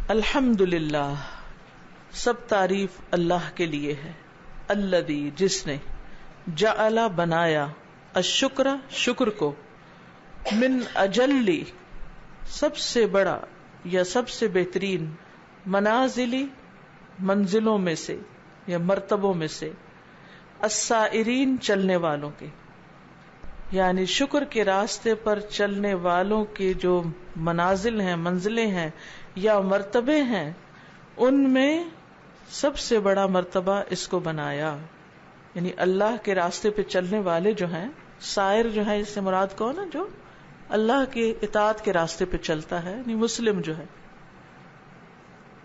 الحمدللہ، سب تعریف اللہ کے لیے ہے، الذی، جس نے، جعل، بنایا، الشکر، شکر کو، من اجلی، سب سے بڑا یا سب سے بہترین، منازلی، منزلوں میں سے یا مرتبوں میں سے، السائرین، چلنے والوں کے، یعنی شکر کے راستے پر چلنے والوں کے جو منازل ہیں، منزلیں ہیں یا مرتبے ہیں، ان میں سب سے بڑا مرتبہ اس کو بنایا. یعنی اللہ کے راستے پہ چلنے والے جو ہیں، سائر جو ہے، اس سے مراد کون ہے؟ جو اللہ کے اطاعت کے راستے پہ چلتا ہے، یعنی مسلم جو ہے.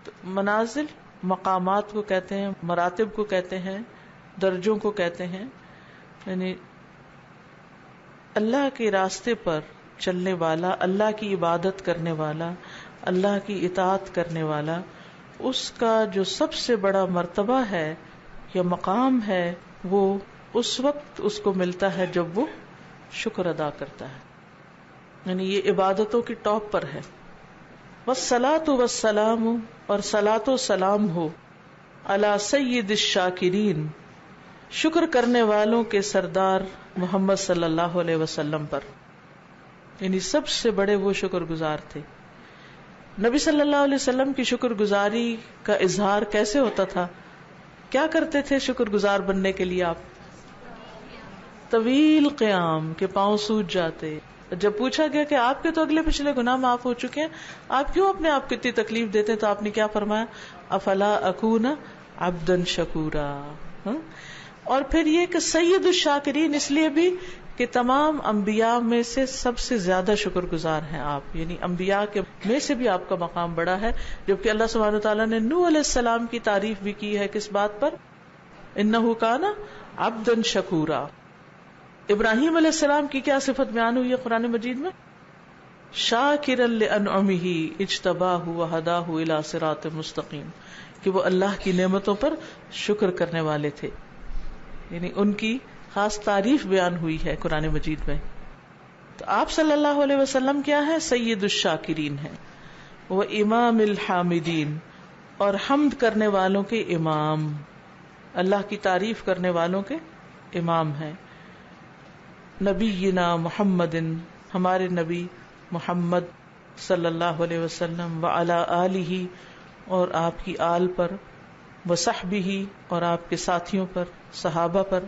تو منازل مقامات کو کہتے ہیں، مراتب کو کہتے ہیں، درجوں کو کہتے ہیں. یعنی اللہ کے راستے پر چلنے والا، اللہ کی عبادت کرنے والا، اللہ کی اطاعت کرنے والا، اس کا جو سب سے بڑا مرتبہ ہے یا مقام ہے، وہ اس وقت اس کو ملتا ہے جب وہ شکر ادا کرتا ہے. یعنی یہ عبادتوں کی ٹاپ پر ہے. والصلاۃ والسلام، اور صلاۃ و سلام ہو، علی سید الشاکرین، شکر کرنے والوں کے سردار محمد صلی اللہ علیہ وسلم پر. یعنی سب سے بڑے وہ شکر گزار تھے. نبی صلی اللہ علیہ وسلم کی شکر گزاری کا اظہار کیسے ہوتا تھا؟ کیا کرتے تھے شکر گزار بننے کے لیے آپ؟ طویل قیام، کے پاؤں سوج جاتے. جب پوچھا گیا کہ آپ کے تو اگلے پچھلے گناہ معاف ہو چکے ہیں، آپ کیوں اپنے آپ کو اتنی تکلیف دیتے ہیں؟ تو آپ نے کیا فرمایا؟ افلا اکون عبدا شکورا. اور پھر یہ کہ سید الشاکرین، اس لیے بھی کہ تمام انبیاء میں سے سب سے زیادہ شکر گزار ہیں آپ. یعنی انبیاء کے میں سے بھی آپ کا مقام بڑا ہے. جبکہ اللہ سبحانہ وتعالیٰ نے نوح علیہ السلام کی تعریف بھی کی ہے کس بات پر؟ انہ کان عبدا شکورا. ابراہیم علیہ السلام کی کیا صفت بیان ہوئی ہے قرآن مجید میں؟ شاکرا لانعمہ اجتباہ وہداہ الی صراط مستقیم، کہ وہ اللہ کی نعمتوں پر شکر کرنے والے تھے. یعنی ان کی خاص تعریف بیان ہوئی ہے قرآن مجید میں. تو آپ صلی اللہ علیہ وسلم کیا ہے؟ سید الشاکرین ہیں، وہ امام الحامدین، اور حمد کرنے والوں کے امام، اللہ کی تعریف کرنے والوں کے امام ہیں. نبینا محمد، ہمارے نبی محمد صلی اللہ علیہ وسلم، وعلی آلہ، اور آپ کی آل پر، وصحبہ، اور آپ کے ساتھیوں پر، صحابہ پر،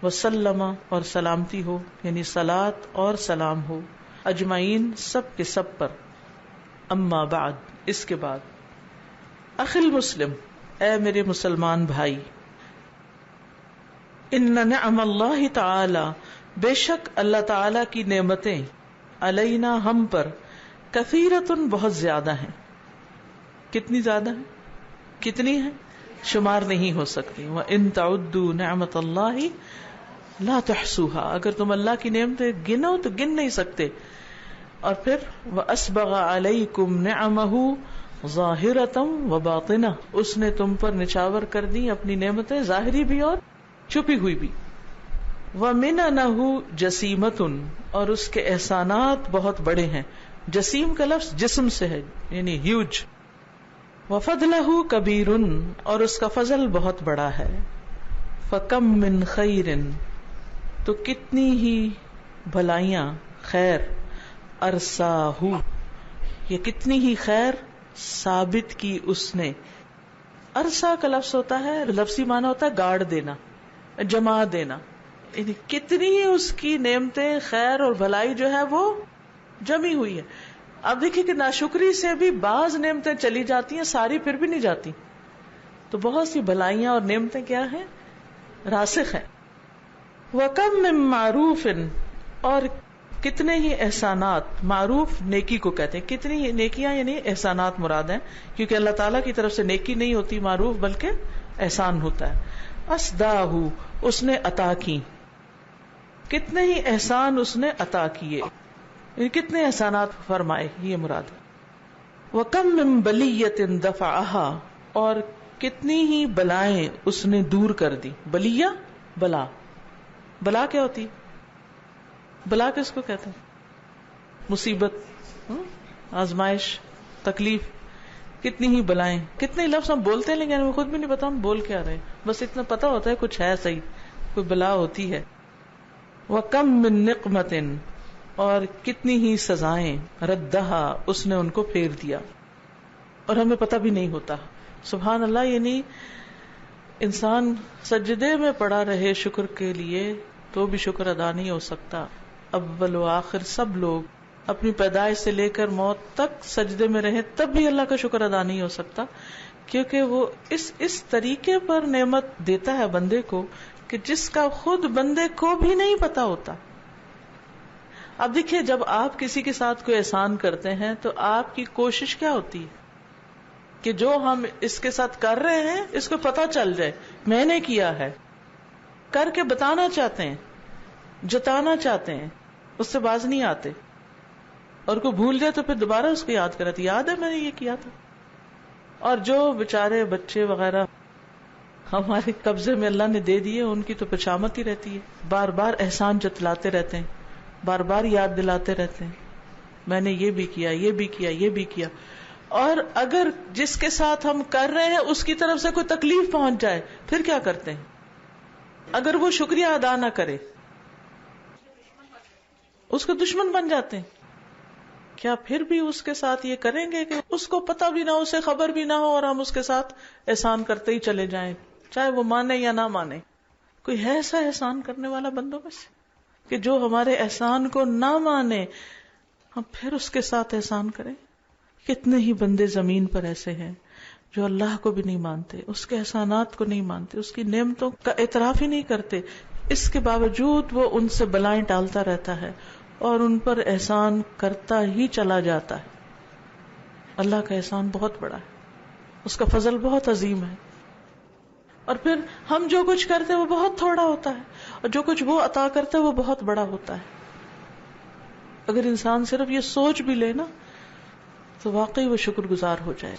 وسلم، اور سلامتی ہو، یعنی صلاۃ اور سلام ہو، اجمعین، سب کے سب پر. اما بعد، اس کے بعد، اخی المسلم، اے میرے مسلمان بھائی، ان نعم اللہ تعالی، بے شک اللہ تعالی کی نعمتیں، علینا، ہم پر، کثیرۃ، بہت زیادہ ہیں. کتنی زیادہ ہیں؟ کتنی ہیں؟ شمار نہیں ہو سکتی. وَإِن تَعُدُّوا نِعْمَةَ اللَّهِ لَا تُحْصُوهَا، اگر تم اللہ کی نعمتیں گنو تو گن نہیں سکتے. اور پھر وَأَسْبَغَ عَلَيْكُمْ نِعَمَهُ ظَاهِرَةً وَبَاطِنَةً، اس نے تم پر نچاور کر دی اپنی نعمتیں، ظاہری بھی اور چھپی ہوئی بھی. وَمِنَنَهُ جَسِيمَةٌ، اور اس کے احسانات بہت بڑے ہیں. جسیم کا لفظ جسم سے ہے، یعنی ہیوج. وَفَضْلَهُ كَبِيرٌ، اور اس کا فضل بہت بڑا ہے. فَكَمْ مِنْ خَيْرٍ، تو کتنی ہی بھلائیاں، خیر، أَرْسَاهُ، یہ کتنی ہی خیر ثابت کی اس نے. ارسا کا لفظ ہوتا ہے، لفظی معنی ہوتا ہے گاڑ دینا، جما دینا. یعنی کتنی ہی اس کی نعمتیں، خیر اور بھلائی جو ہے وہ جمی ہوئی ہے. اب دیکھیں کہ ناشکری سے بھی بعض نعمتیں چلی جاتی ہیں، ساری پھر بھی نہیں جاتی. تو بہت سی بھلائیاں اور نعمتیں کیا ہیں؟ راسخ ہیں. وَكَمْ مِن مَّعْرُوفٍ، اور کتنے ہی احسانات. معروف نیکی کو کہتے ہیں. کتنی ہی نیکیاں یعنی احسانات مراد ہیں، کیونکہ اللہ تعالیٰ کی طرف سے نیکی نہیں ہوتی معروف، بلکہ احسان ہوتا ہے. اسداہ، اس نے عطا کی. کتنے ہی احسان اس نے عطا کیے، کتنے احسانات فرمائے، یہ مراد ہے. وَكَمْ مِن بَلِيَّةٍ دَفَعَهَا، اور کتنی ہی بلائیں اس نے دور کر دی. بلیہ، بلا. بلا کیا ہوتی؟ بلا کس کو کہتے ہیں؟ مصیبت، آزمائش، تکلیف. کتنی ہی بلائیں، کتنے لفظ ہم بولتے ہیں لیکن ہمیں خود بھی نہیں پتا ہم بول کیا رہے ہیں، بس اتنا پتا ہوتا ہے کچھ ہے صحیح، کوئی بلا ہوتی ہے. وَكَم مِّن نِقْمَةٍ، اور کتنی ہی سزائیں، ردہا، اس نے ان کو پھیر دیا اور ہمیں پتہ بھی نہیں ہوتا. سبحان اللہ. یعنی انسان سجدے میں پڑا رہے شکر کے لیے تو بھی شکر ادا نہیں ہو سکتا. اول و آخر سب لوگ اپنی پیدائش سے لے کر موت تک سجدے میں رہیں تب بھی اللہ کا شکر ادا نہیں ہو سکتا، کیونکہ وہ اس طریقے پر نعمت دیتا ہے بندے کو کہ جس کا خود بندے کو بھی نہیں پتا ہوتا. اب دیکھیے، جب آپ کسی کے ساتھ کوئی احسان کرتے ہیں تو آپ کی کوشش کیا ہوتی ہے کہ جو ہم اس کے ساتھ کر رہے ہیں اس کو پتا چل جائے میں نے کیا ہے، کر کے بتانا چاہتے ہیں، جتانا چاہتے ہیں، اس سے باز نہیں آتے. اور کوئی بھول جائے تو پھر دوبارہ اس کو یاد کراتی، یاد ہے میں نے یہ کیا تھا. اور جو بےچارے بچے وغیرہ ہمارے قبضے میں اللہ نے دے دیے، ان کی تو پچامت ہی رہتی ہے، بار بار احسان جتلاتے رہتے ہیں، بار بار یاد دلاتے رہتے ہیں میں نے یہ بھی کیا، یہ بھی کیا، یہ بھی کیا. اور اگر جس کے ساتھ ہم کر رہے ہیں اس کی طرف سے کوئی تکلیف پہنچ جائے پھر کیا کرتے ہیں؟ اگر وہ شکریہ ادا نہ کرے اس کو دشمن بن جاتے ہیں. کیا پھر بھی اس کے ساتھ یہ کریں گے کہ اس کو پتہ بھی نہ ہو، اسے خبر بھی نہ ہو، اور ہم اس کے ساتھ احسان کرتے ہی چلے جائیں چاہے وہ مانے یا نہ مانے؟ کوئی ہے ایسا احسان کرنے والا بندوں میں سے کہ جو ہمارے احسان کو نہ مانے ہم پھر اس کے ساتھ احسان کریں؟ کتنے ہی بندے زمین پر ایسے ہیں جو اللہ کو بھی نہیں مانتے، اس کے احسانات کو نہیں مانتے، اس کی نعمتوں کا اعتراف ہی نہیں کرتے، اس کے باوجود وہ ان سے بلائیں ٹالتا رہتا ہے اور ان پر احسان کرتا ہی چلا جاتا ہے. اللہ کا احسان بہت بڑا ہے، اس کا فضل بہت عظیم ہے. اور پھر ہم جو کچھ کرتے وہ بہت تھوڑا ہوتا ہے اور جو کچھ وہ عطا کرتا ہے وہ بہت بڑا ہوتا ہے. اگر انسان صرف یہ سوچ بھی لے نا تو واقعی وہ شکر گزار ہو جائے.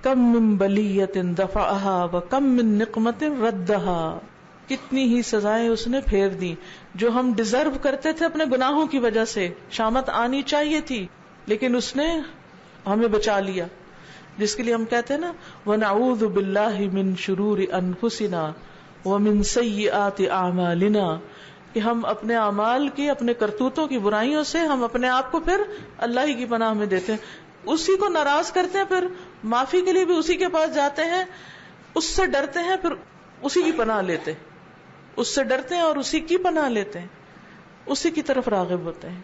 کم من بلیۃ دفعها وکم من نقمت ردها، کتنی ہی سزائیں اس نے پھیر دی جو ہم ڈیزرو کرتے تھے اپنے گناہوں کی وجہ سے. شامت آنی چاہیے تھی لیکن اس نے ہمیں بچا لیا، جس کے لیے ہم کہتے ہیں نا وَنَعُوذُ بِاللَّهِ مِن شُرُورِ أَنفُسِنَا وَمِن سَيِّئَاتِ أَعْمَالِنَا، کہ ہم اپنے اعمال کی، اپنے کرتوتوں کی برائیوں سے ہم اپنے آپ کو پھر اللہ ہی کی پناہ میں دیتے ہیں، اسی کو ناراض کرتے ہیں، پھر معافی کے لیے بھی اسی کے پاس جاتے ہیں، اس سے ڈرتے ہیں، پھر اسی کی پناہ لیتے ہیں، اس سے ڈرتے ہیں اور اسی کی پناہ لیتے ہیں، اسی کی طرف راغب ہوتے ہیں.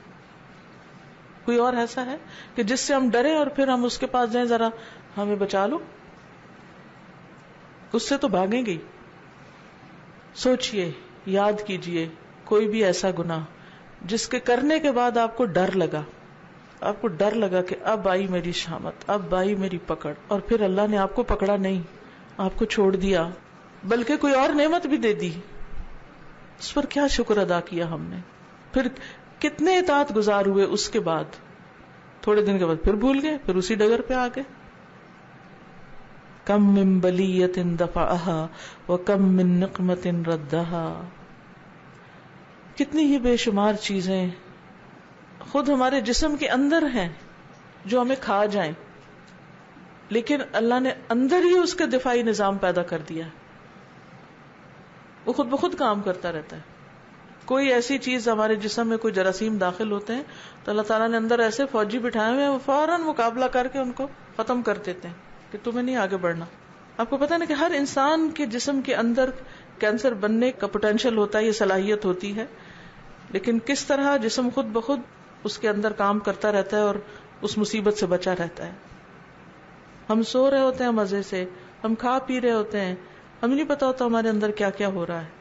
کوئی اور ایسا ہے کہ جس سے ہم ڈرے اور پھر ہم اس کے پاس جائیں ذرا ہمیں بچا لو؟ اس سے تو بھاگیں گے. سوچئے، یاد کیجئے کوئی بھی ایسا گناہ جس کے کرنے کے بعد آپ کو ڈر لگا، آپ کو ڈر لگا کہ اب آئی میری شامت، اب آئی میری پکڑ، اور پھر اللہ نے آپ کو پکڑا نہیں، آپ کو چھوڑ دیا، بلکہ کوئی اور نعمت بھی دے دی، اس پر کیا شکر ادا کیا ہم نے؟ پھر کتنے اطاعت گزار ہوئے اس کے بعد، تھوڑے دن کے بعد پھر بھول گئے، پھر اسی ڈگر پہ آ گئے. کم من بلیۃ دفعها وکم من نقمت ردها، کتنی ہی بے شمار چیزیں خود ہمارے جسم کے اندر ہیں جو ہمیں کھا جائیں، لیکن اللہ نے اندر ہی اس کا دفاعی نظام پیدا کر دیا ہے، وہ خود بخود کام کرتا رہتا ہے. کوئی ایسی چیز ہمارے جسم میں، کوئی جراثیم داخل ہوتے ہیں تو اللہ تعالیٰ نے اندر ایسے فوجی بٹھائے ہوئے ہیں، وہ فوراً مقابلہ کر کے ان کو ختم کر دیتے ہیں کہ تمہیں نہیں آگے بڑھنا. آپ کو پتا نا کہ ہر انسان کے جسم کے اندر کینسر بننے کا پوٹینشیل ہوتا ہے، یہ صلاحیت ہوتی ہے، لیکن کس طرح جسم خود بخود اس کے اندر کام کرتا رہتا ہے اور اس مصیبت سے بچا رہتا ہے. ہم سو رہے ہوتے ہیں مزے سے، ہم کھا پی رہے ہوتے ہیں، ہمیں نہیں پتا ہوتا ہمارے اندر کیا کیا ہو رہا ہے،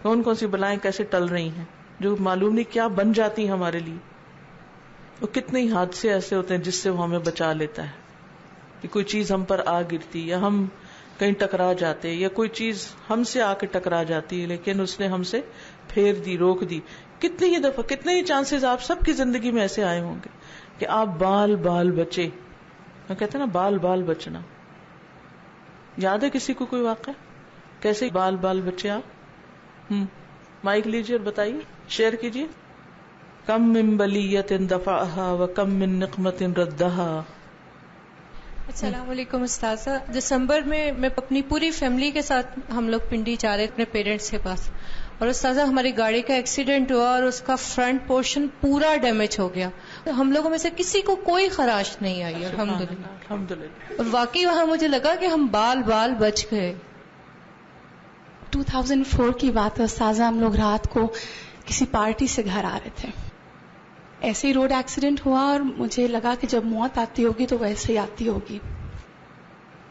کون کون سی بلائیں کیسے ٹل رہی ہیں جو معلوم نہیں کیا بن جاتی ہیں ہمارے لیے. اور کتنے ہی حادثے ایسے ہوتے ہیں جس سے وہ ہمیں بچا لیتا ہے، کہ کوئی چیز ہم پر آ گرتی یا ہم کہیں ٹکرا جاتے یا کوئی چیز ہم سے آ کے ٹکرا جاتی ہے لیکن اس نے ہم سے پھیر دی، روک دی. کتنی ہی دفعہ، کتنے ہی چانسز آپ سب کی زندگی میں ایسے آئے ہوں گے کہ آپ بال بال بچے. میں کہتے ہیں نا بال بال بچنا. یاد ہے کسی کو کوئی واقعہ کیسے بال بال بچے آپ؟ مائک لیجیے اور بتائیے، شیئر کیجیے. کم من بلیۃ دفعها وکم من نقمت ردها. السلام علیکم استاذہ. دسمبر میں اپنی پوری فیملی کے ساتھ ہم لوگ پنڈی جا رہے تھے اپنے پیرنٹس کے پاس, اور استاذہ ہماری گاڑی کا ایکسیڈنٹ ہوا اور اس کا فرنٹ پورشن پورا ڈیمیج ہو گیا. ہم لوگوں میں سے کسی کو کوئی خراش نہیں آئی الحمدللہ. اور واقعی وہاں مجھے لگا کہ ہم بال بچ گئے. 2004 کی بات ہے استاذہ, ہم لوگ رات کو کسی پارٹی سے گھر آ رہے تھے, ایسے ہی روڈ ایکسیڈنٹ ہوا اور مجھے لگا کہ جب موت آتی ہوگی تو ویسے ہی آتی ہوگی.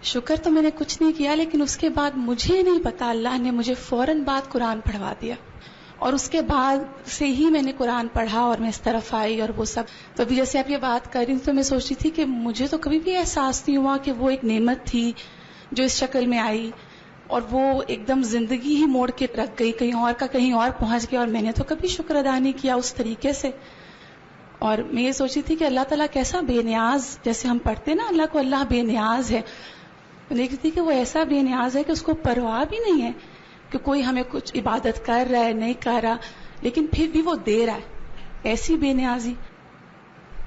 شکر تو میں نے کچھ نہیں کیا, لیکن اس کے بعد مجھے نہیں پتا اللہ نے مجھے فوراً بعد قرآن پڑھوا دیا, اور اس کے بعد سے ہی میں نے قرآن پڑھا اور میں اس طرف آئی اور وہ سب. تو ابھی جیسے آپ یہ بات کر رہی تو میں سوچ رہی تھی کہ مجھے تو کبھی بھی احساس نہیں ہوا کہ وہ ایک نعمت تھی جو اس شکل میں آئی, اور وہ ایک دم زندگی ہی موڑ کے رکھ گئی, کہیں اور کا کہیں اور پہنچ گیا, اور میں نے تو کبھی شکر ادا نہیں کیا اس طریقے سے. اور میں یہ سوچی تھی کہ اللہ تعالیٰ کیسا بے نیاز, جیسے ہم پڑھتے نا اللہ کو اللہ بے نیاز ہے, میں دیکھتی تھی کہ وہ ایسا بے نیاز ہے کہ اس کو پرواہ بھی نہیں ہے کہ کوئی ہمیں کچھ عبادت کر رہا ہے نہیں کر رہا, لیکن پھر بھی وہ دے رہا ہے, ایسی بے نیازی.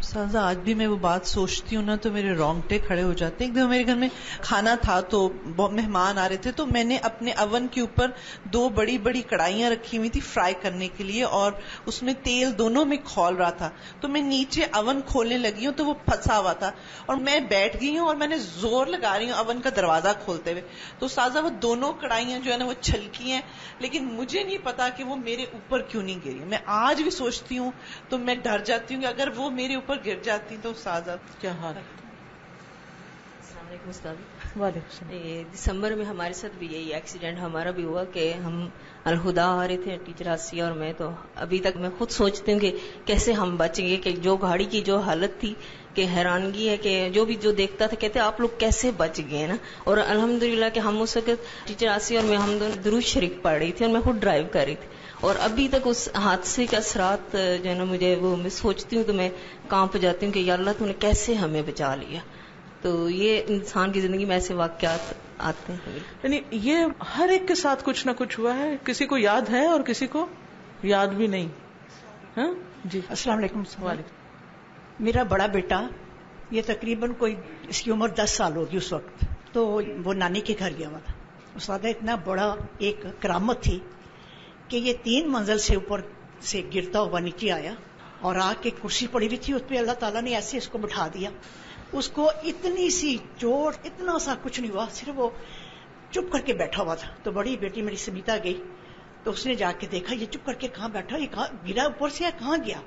سازا آج بھی میں وہ بات سوچتی ہوں نا تو میرے رونگٹے کھڑے ہو جاتے ہیں. ایک دن میرے گھر میں کھانا تھا تو مہمان آ رہے تھے, تو میں نے اپنے اوون کے اوپر 2 بڑی بڑی کڑھائیاں رکھی ہوئی تھی فرائی کرنے کے لیے, اور اس میں تیل دونوں میں کھول رہا تھا. تو میں نیچے اوون کھولنے لگی ہوں تو وہ پھنسا ہوا تھا, اور میں بیٹھ گئی ہوں اور میں نے زور لگا رہی ہوں اوون کا دروازہ کھولتے ہوئے. تو سازا وہ دونوں کڑھائیاں جو ہے نا وہ چھلکی ہیں, لیکن مجھے نہیں پتا کہ وہ میرے اوپر کیوں نہیں گری. میں آج بھی سوچتی ہوں تو میں ڈر جاتی ہوں کہ اگر وہ میرے اوپر گر جاتی تو سازا کیا حال ہے. السلام علیکم استاد. وعلیکم السلام. دسمبر میں ہمارے ساتھ بھی یہی ایکسیڈنٹ ہمارا بھی ہوا کہ ہم الہدا آ رہے تھے, ٹیچر آسیہ اور میں. تو ابھی تک میں خود سوچتی ہوں کہ کیسے ہم بچ گئے, کہ جو گاڑی کی جو حالت تھی کہ حیرانگی ہے کہ جو دیکھتا تھا کہتے آپ لوگ کیسے بچ گئے نا. اور الحمدللہ کہ ہم اس وقت ٹیچر آسیہ اور میں ہم دونوں درود شریف پڑھ رہی تھی اور میں خود ڈرائیو کر رہی تھی, اور ابھی تک اس حادثے کے اثرات جو ہے نا مجھے وہ میں سوچتی ہوں تو میں کانپ جاتی ہوں کہ یا اللہ تو نے کیسے ہمیں بچا لیا. تو یہ انسان کی زندگی میں ایسے واقعات آتے ہیں. یعنی یہ ہر ایک کے ساتھ کچھ نہ کچھ ہوا ہے, کسی کو یاد ہے اور کسی کو یاد بھی نہیں. ہاں جی السلام علیکم. وعلیکم. میرا بڑا بیٹا یہ تقریباً کوئی اس کی عمر 10 سال ہوگی اس وقت, تو وہ نانی کے گھر گیا ہوا تھا. استاد اتنا بڑا ایک کرامت تھی کہ یہ 3 منزل سے اوپر سے گرتا ہوا نیچے آیا, اور آ کے کرسی پڑی ہوئی تھی اس پہ اللہ تعالیٰ نے ایسے اس کو بٹھا دیا. اس کو اتنی سی چوٹ, اتنا سا کچھ نہیں ہوا, صرف وہ چپ کر کے بیٹھا ہوا تھا. تو بڑی بیٹی میری سمیتا گئی تو اس نے جا کے دیکھا یہ چپ کر کے کہاں بیٹھا, یہ کہاں گرا اوپر سے, کہاں گیا.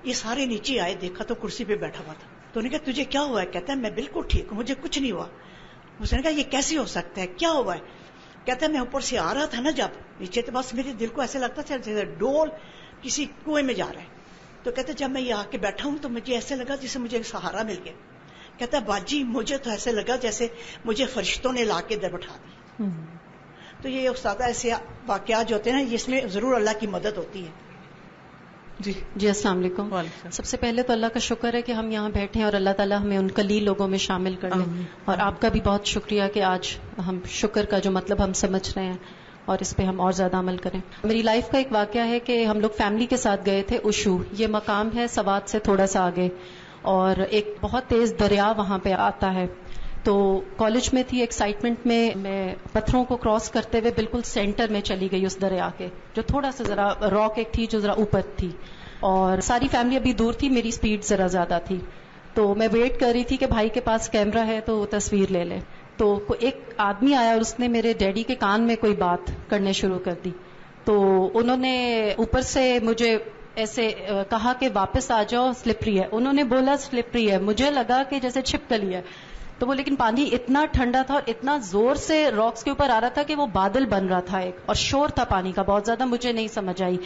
یہ سارے نیچے آئے, دیکھا تو کرسی پہ بیٹھا ہوا تھا. تو انہوں نے کہا تجھے کیا ہوا ہے؟ کہتا ہے میں بالکل ٹھیک ہوں, مجھے کچھ نہیں ہوا. اس نے کہا یہ کیسے ہو سکتا ہے, کیا ہوا ہے؟ کہتا ہے میں اوپر سے آ رہا تھا نا جب نیچے, تو بس میرے دل کو ایسے لگتا تھا جیسے ڈول کسی کنویں میں جا رہا ہے. تو کہتا ہے جب میں یہ آ کے بیٹھا ہوں تو مجھے ایسے لگا جیسے مجھے ایک سہارا مل گیا. کہتا ہے باجی مجھے تو ایسے لگا جیسے مجھے فرشتوں نے لا کے در بٹھا دی. تو یہ استاد ایسے واقعات جو ہوتے ہیں نا, اس میں ضرور اللہ کی مدد ہوتی ہے. جی السلام علیکم. سب سے پہلے تو اللہ کا شکر ہے کہ ہم یہاں بیٹھے ہیں اور اللہ تعالیٰ ہمیں ان قلیل لوگوں میں شامل کر لیں. اور آپ کا بھی بہت شکریہ کہ آج ہم شکر کا جو مطلب ہم سمجھ رہے ہیں اور اس پہ ہم اور زیادہ عمل کریں. میری لائف کا ایک واقعہ ہے کہ ہم لوگ فیملی کے ساتھ گئے تھے اوشو. یہ مقام ہے سوات سے تھوڑا سا آگے, اور ایک بہت تیز دریا وہاں پہ آتا ہے. تو کالج میں تھی, ایکسائٹمنٹ میں پتھروں کو کراس کرتے ہوئے بالکل سینٹر میں چلی گئی اس دریا کے, جو تھوڑا سا ذرا راک ایک تھی جو ذرا اوپر تھی, اور ساری فیملی ابھی دور تھی, میری سپیڈ ذرا زیادہ تھی. تو میں ویٹ کر رہی تھی کہ بھائی کے پاس کیمرہ ہے تو وہ تصویر لے لے. تو ایک آدمی آیا اور اس نے میرے ڈیڈی کے کان میں کوئی بات کرنے شروع کر دی. تو انہوں نے اوپر سے مجھے ایسے کہا کہ واپس آ جاؤ, سلپری ہے. انہوں نے بولا سلپری ہے, مجھے لگا کہ جیسے چھپکلی ہے. تو وہ لیکن پانی اتنا ٹھنڈا تھا اور اتنا زور سے راکس کے اوپر آ رہا تھا کہ وہ بادل بن رہا تھا ایک, اور شور تھا پانی کا بہت زیادہ, مجھے نہیں سمجھ آئی.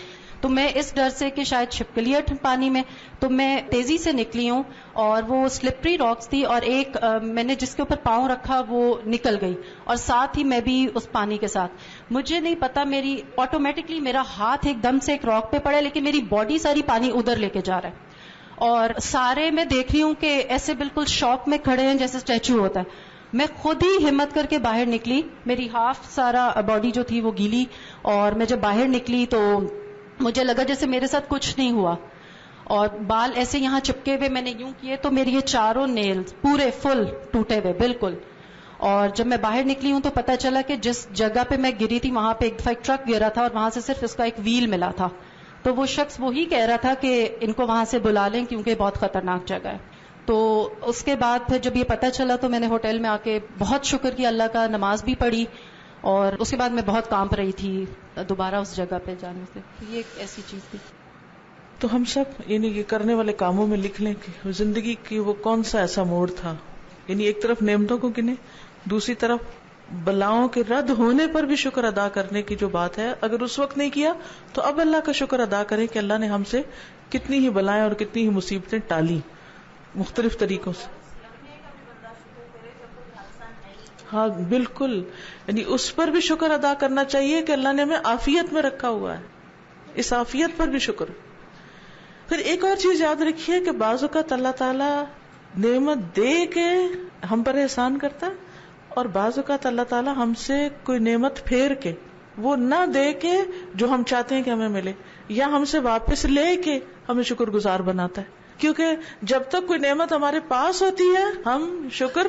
تو میں اس ڈر سے کہ شاید چھپکلی ہے پانی میں, تو میں تیزی سے نکلی ہوں, اور وہ سلپری راکس تھی, اور ایک میں نے جس کے اوپر پاؤں رکھا وہ نکل گئی, اور ساتھ ہی میں بھی اس پانی کے ساتھ. مجھے نہیں پتا, میری آٹومیٹکلی میرا ہاتھ ایک دم سے ایک راک پہ پڑا, لیکن میری باڈی ساری پانی ادھر لے کے جا رہا ہے, اور سارے میں دیکھ رہی ہوں کہ ایسے بالکل شاک میں کھڑے ہیں جیسے اسٹیچو ہوتا ہے. میں خود ہی ہمت کر کے باہر نکلی, میری ہاف سارا باڈی جو تھی وہ گیلی, اور میں جب باہر نکلی تو مجھے لگا جیسے میرے ساتھ کچھ نہیں ہوا. اور بال ایسے یہاں چپکے ہوئے میں نے یوں کیے تو میری یہ چاروں نیلز پورے فل ٹوٹے ہوئے بالکل. اور جب میں باہر نکلی ہوں تو پتا چلا کہ جس جگہ پہ میں گری تھی وہاں پہ ایک دفعہ ایک ٹرک گرا تھا اور وہاں سے صرف اس کا ایک ویل ملا تھا. تو وہ شخص وہی کہہ رہا تھا کہ ان کو وہاں سے بلا لیں کیونکہ بہت خطرناک جگہ ہے. تو اس کے بعد پھر جب یہ پتا چلا تو میں نے ہوٹل میں آ کے بہت شکر کیا اللہ کا, نماز بھی پڑھی, اور اس کے بعد میں بہت کانپ رہی تھی دوبارہ اس جگہ پہ جانے سے. یہ ایک ایسی چیز تھی. تو ہم سب یعنی یہ کرنے والے کاموں میں لکھ لیں کہ زندگی کی وہ کون سا ایسا موڑ تھا. یعنی ایک طرف نعمتوں کو گنے, دوسری طرف بلاؤں کے رد ہونے پر بھی شکر ادا کرنے کی جو بات ہے. اگر اس وقت نہیں کیا تو اب اللہ کا شکر ادا کریں کہ اللہ نے ہم سے کتنی ہی بلائیں اور کتنی ہی مصیبتیں ٹالی مختلف طریقوں سے. ہاں بالکل, یعنی اس پر بھی شکر ادا کرنا چاہیے کہ اللہ نے ہمیں عافیت میں رکھا ہوا ہے, اس عافیت پر بھی شکر. پھر ایک اور چیز یاد رکھیے کہ بعض اوقات اللہ تعالی نعمت دے کے ہم پر احسان کرتا ہے, اور بعض اوقات اللہ تعالی ہم سے کوئی نعمت پھیر کے, وہ نہ دے کے جو ہم چاہتے ہیں کہ ہمیں ملے, یا ہم سے واپس لے کے ہمیں شکر گزار بناتا ہے. کیونکہ جب تک کوئی نعمت ہمارے پاس ہوتی ہے ہم شکر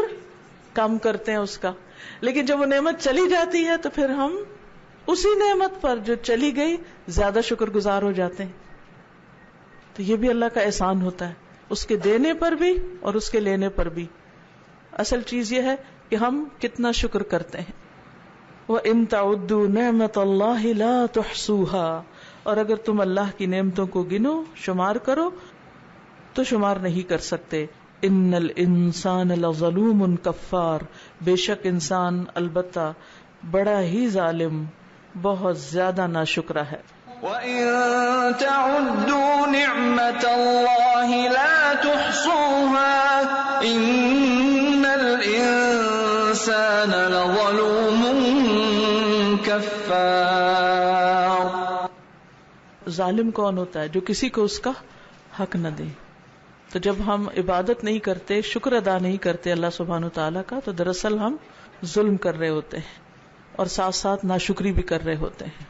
کم کرتے ہیں اس کا, لیکن جب وہ نعمت چلی جاتی ہے تو پھر ہم اسی نعمت پر جو چلی گئی زیادہ شکر گزار ہو جاتے ہیں. تو یہ بھی اللہ کا احسان ہوتا ہے, اس کے دینے پر بھی اور اس کے لینے پر بھی. اصل چیز یہ ہے کہ ہم کتنا شکر کرتے ہیں. وَإِن تَعُدُّوا نِعْمَةَ اللَّهِ لَا تُحْصُوهَا, اور اگر تم اللہ کی نعمتوں کو گنو, شمار کرو تو شمار نہیں کر سکتے. ان الانسان لظلوم کفار, بے شک انسان البتہ بڑا ہی ظالم, بہت زیادہ ناشکرا ہے. وَإِن تَعُدُّوا نِعْمَةَ اللَّهِ لَا تُحْصُوهَا إِنَّ الْإِنسَانَ لَظَلُومٌ كَفَّارٌ. ظالم کون ہوتا ہے؟ جو کسی کو اس کا حق نہ دے. تو جب ہم عبادت نہیں کرتے, شکر ادا نہیں کرتے اللہ سبحانہ و تعالیٰ کا, تو دراصل ہم ظلم کر رہے ہوتے ہیں اور ساتھ ساتھ ناشکری بھی کر رہے ہوتے ہیں.